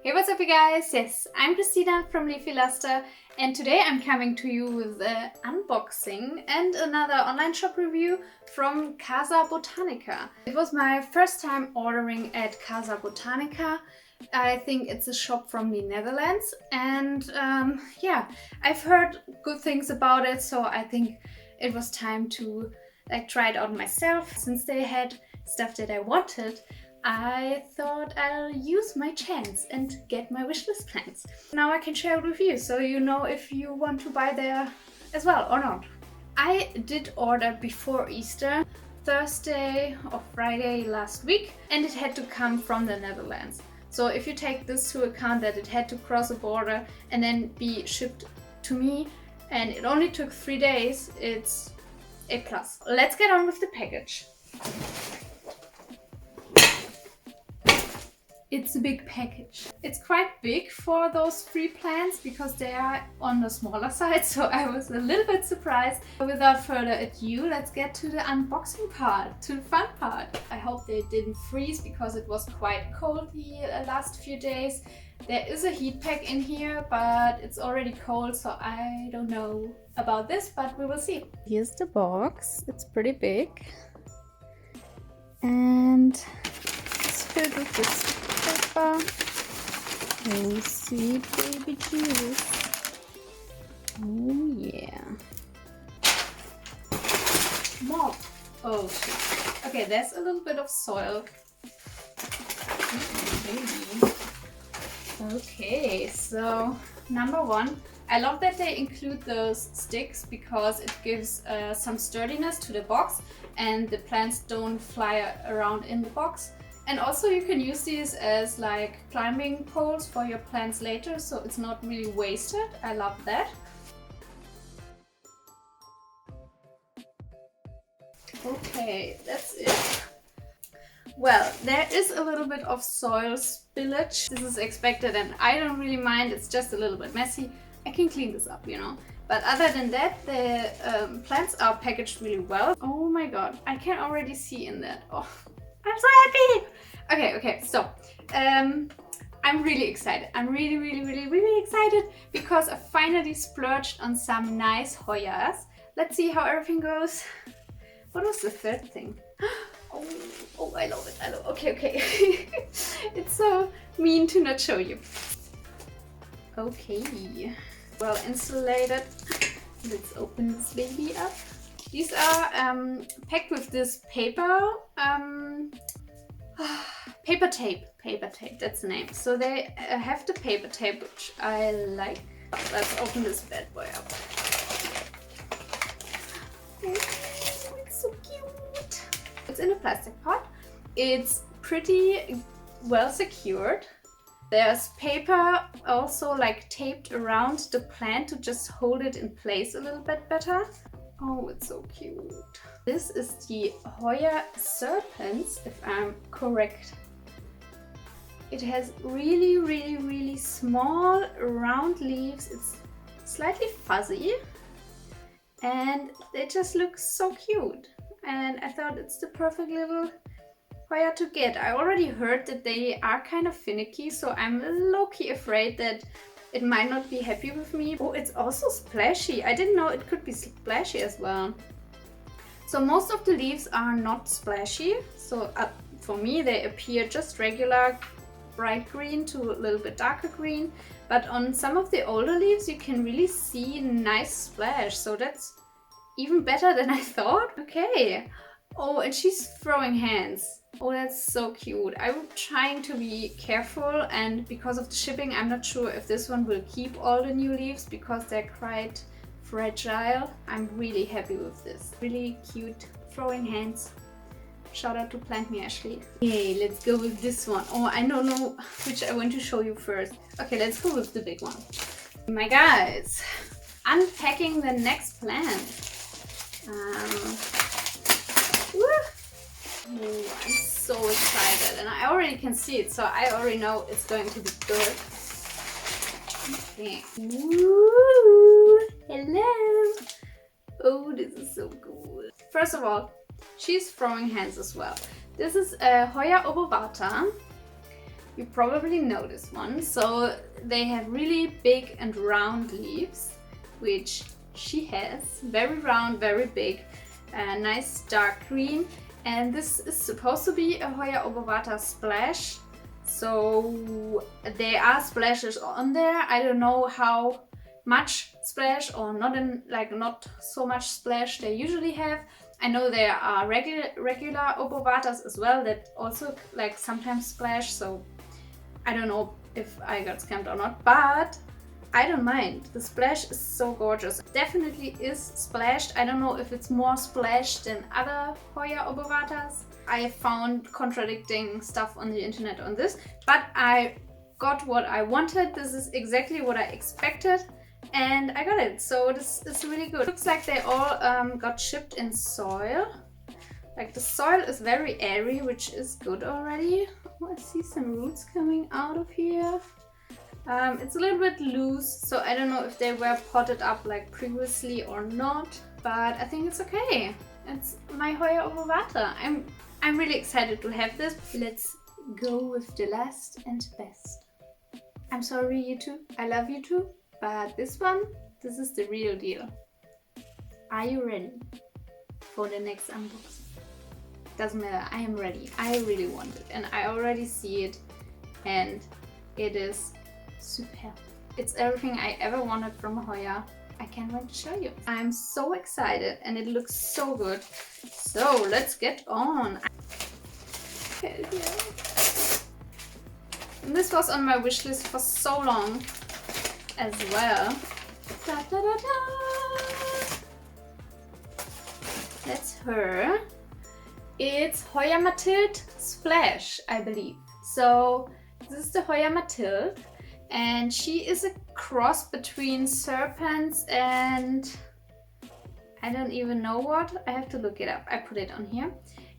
Hey, what's up you guys? Yes, I'm Kristina from Leafy Luster and today I'm coming to you with an unboxing and another online shop review from Casa Botanica. It was my first time ordering at Casa Botanica. I think it's a shop from the Netherlands and yeah, I've heard good things about it, so I think it was time to try it out myself. Since they had stuff that I wanted, I thought I'll use my chance and get my wishlist plans. Now I can share it with you, so you know if you want to buy there as well or not. I did order before Easter, Thursday or Friday last week, and it had to come from the Netherlands. So if you take this to account that it had to cross a border and then be shipped to me, and it only took 3 days, it's A+. Let's get on with the package. It's a big package. It's quite big for those 3 plants because they are on the smaller side, so I was a little bit surprised. Without further ado, let's get to the unboxing part, to the fun part. I hope they didn't freeze because it was quite cold the last few days. There is a heat pack in here, but it's already cold, so I don't know about this, but we will see. Here's the box. It's pretty big. And it's filled with this paper. Oh, sweet baby juice. Oh yeah. More. Oh shit. Okay, there's a little bit of soil. Baby. Okay, so number 1. I love that they include those sticks because it gives some sturdiness to the box and the plants don't fly around in the box. And also you can use these as like climbing poles for your plants later, so it's not really wasted. I love that. Okay, that's it. Well, there is a little bit of soil spillage. This is expected and I don't really mind. It's just a little bit messy. I can clean this up, you know. But other than that, the plants are packaged really well. Oh my god, I can already see in that. Oh, I'm so happy! Okay, so I'm really excited. I'm really excited because I finally splurged on some nice Hoyas. Let's see how everything goes. What was the third thing? Oh, I love it. I love it. Okay. It's so mean to not show you. Okay. Well insulated. Let's open this baby up. These are packed with this paper. Paper tape, that's the name. So they have the paper tape, which I like. Let's open this bad boy up. Oh, it's so cute. It's in a plastic pot. It's pretty well secured. There's paper also like taped around the plant to just hold it in place a little bit better. Oh, it's so cute. This is the HOYA serpens, if I'm correct. It has really small round leaves. It's slightly fuzzy and they just look so cute. And I thought it's the perfect little Hoya to get. I already heard that they are kind of finicky, so I'm low-key afraid that it might not be happy with me. Oh, it's also splashy. I didn't know it could be splashy as well. So most of the leaves are not splashy. So for me, they appear just regular bright green to a little bit darker green. But on some of the older leaves, you can really see a nice splash. So that's even better than I thought. Okay. Oh, and she's throwing hands. Oh, that's so cute. I'm trying to be careful, and because of the shipping, I'm not sure if this one will keep all the new leaves because they're quite fragile. I'm really happy with this. Really cute throwing hands. Shout out to Plant Me Ashley. Okay, let's go with this one. Oh, I don't know which I want to show you first. Okay, let's go with the big one. My guys, unpacking the next plant. Oh, I'm so excited and I already can see it, so I already know it's going to be good. Okay. Ooh, hello. Oh, this is so cool. First of all, she's throwing hands as well. This is a HOYA Obovata. You probably know this one. So they have really big and round leaves, which she has. Very round, very big, nice dark green. And this is supposed to be a Hoya Obovata splash. So there are splashes on there. I don't know how much splash or not so much splash they usually have. I know there are regular Obovatas as well that also like sometimes splash, so I don't know if I got scammed or not, but I don't mind. The splash is so gorgeous. Definitely is splashed. I don't know if it's more splashed than other Hoya Obovatas. I found contradicting stuff on the internet on this, but I got what I wanted. This is exactly what I expected. And I got it, so this is really good. Looks like they all got shipped in soil. Like the soil is very airy, which is good already. Oh, I see some roots coming out of here. It's a little bit loose, so I don't know if they were potted up like previously or not, but I think it's okay. It's my Hoya Obovata. I'm really excited to have this. Let's go with the last and best. I'm sorry, you two. I love you too. But this is the real deal. Are you ready for the next unboxing? Doesn't matter, I am ready. I really want it and I already see it and it is superb. It's everything I ever wanted from a Hoya. I can't wait to show you. I'm so excited and it looks so good. So let's get on. Hell yeah. And this was on my wish list for so long as well. Da, da, da, da. That's her. It's Hoya Mathilde Splash, I believe. So this is the Hoya Mathilde and she is a cross between serpens and I don't even know what. I have to look it up. I put it on here.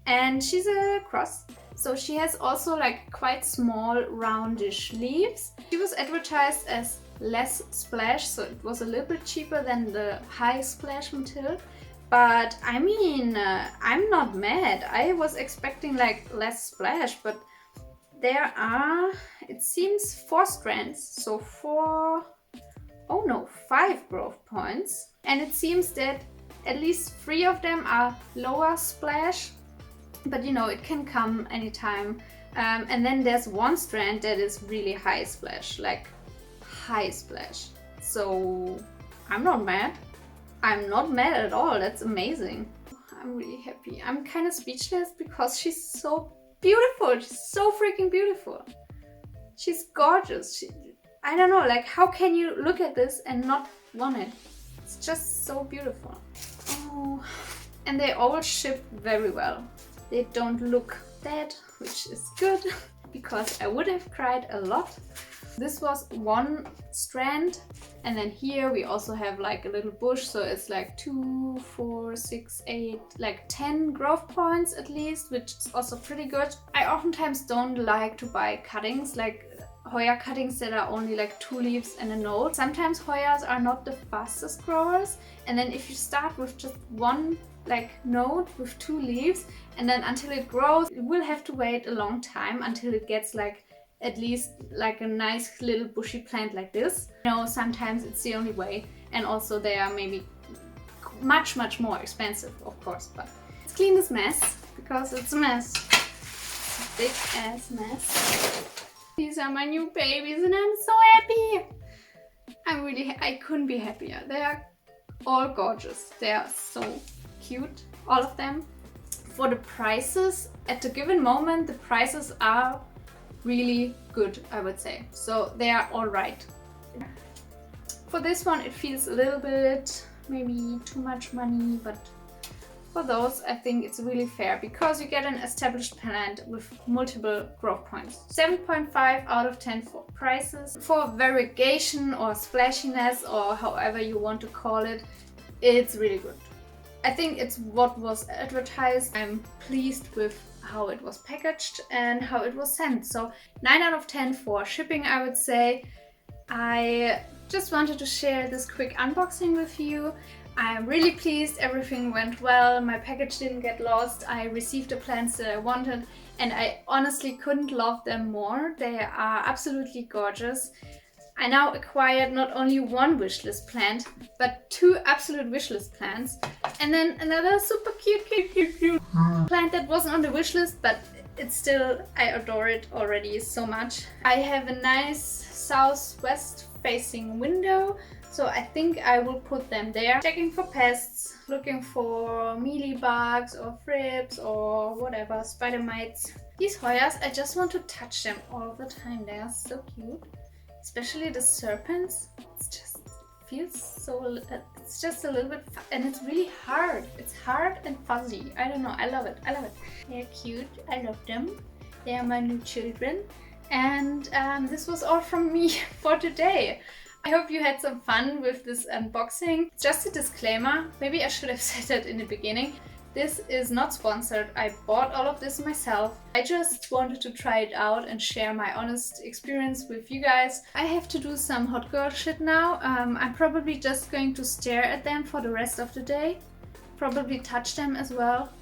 And she's a cross. So she has also like quite small roundish leaves. She was advertised as less splash, so it was a little bit cheaper than the high splash Mathilde. But I mean, I'm not mad. I was expecting like less splash, but there are, it seems 4 strands, so 5 growth points. And it seems that at least 3 of them are lower splash, but you know, it can come anytime. And then there's 1 strand that is really high splash, like high splash. So I'm not mad. I'm not mad at all. That's amazing. I'm really happy. I'm kind of speechless because she's so beautiful. She's so freaking beautiful. She's gorgeous. I don't know, like how can you look at this and not want it? It's just so beautiful. Oh, and they all ship very well. They don't look dead, which is good because I would have cried a lot. This was 1 strand, and then here we also have like a little bush, so it's like 2, 4, 6, 8, like 10 growth points at least, which is also pretty good. I oftentimes don't like to buy cuttings, like Hoya cuttings that are only like 2 leaves and a node. Sometimes Hoyas are not the fastest growers, and then if you start with just 1 like node with 2 leaves, and then until it grows, you will have to wait a long time until it gets like at least like a nice little bushy plant like this. You know, sometimes it's the only way, and also they are maybe much more expensive, of course. But let's clean this mess because it's a mess. It's a big ass mess. These are my new babies and I'm so happy. I couldn't be happier. They are all gorgeous. They are so cute, all of them. For the prices, at the given moment, the prices are really good, I would say. So they are all right. For this one, it feels a little bit maybe too much money, but for those, I think it's really fair because you get an established plant with multiple growth points. 7.5 out of 10 for prices. For variegation or splashiness or however you want to call it, it's really good. I think it's what was advertised. I'm pleased with how it was packaged and how it was sent. So 9 out of 10 for shipping, I would say. I just wanted to share this quick unboxing with you. I'm really pleased everything went well. My package didn't get lost. I received the plants that I wanted and I honestly couldn't love them more. They are absolutely gorgeous. I now acquired not only one wishlist plant, but 2 absolute wishlist plants. And then another super cute plant that wasn't on the wishlist, but it's still, I adore it already so much. I have a nice southwest facing window, so I think I will put them there. Checking for pests, looking for mealybugs or thrips or whatever, spider mites. These Hoyas, I just want to touch them all the time. They are so cute. Especially the serpens. It's just feels so, it's just a little bit, and it's really hard. It's hard and fuzzy. I don't know, I love it. I love it. They're cute. I love them. They are my new children. And this was all from me for today. I hope you had some fun with this unboxing. Just a disclaimer, maybe I should have said that in the beginning. This is not sponsored. I bought all of this myself. I just wanted to try it out and share my honest experience with you guys. I have to do some hot girl shit now. I'm probably just going to stare at them for the rest of the day. Probably touch them as well.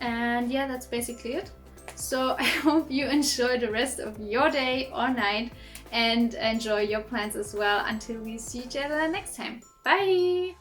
And yeah, that's basically it. So I hope you enjoy the rest of your day or night and enjoy your plants as well until we see each other next time. Bye!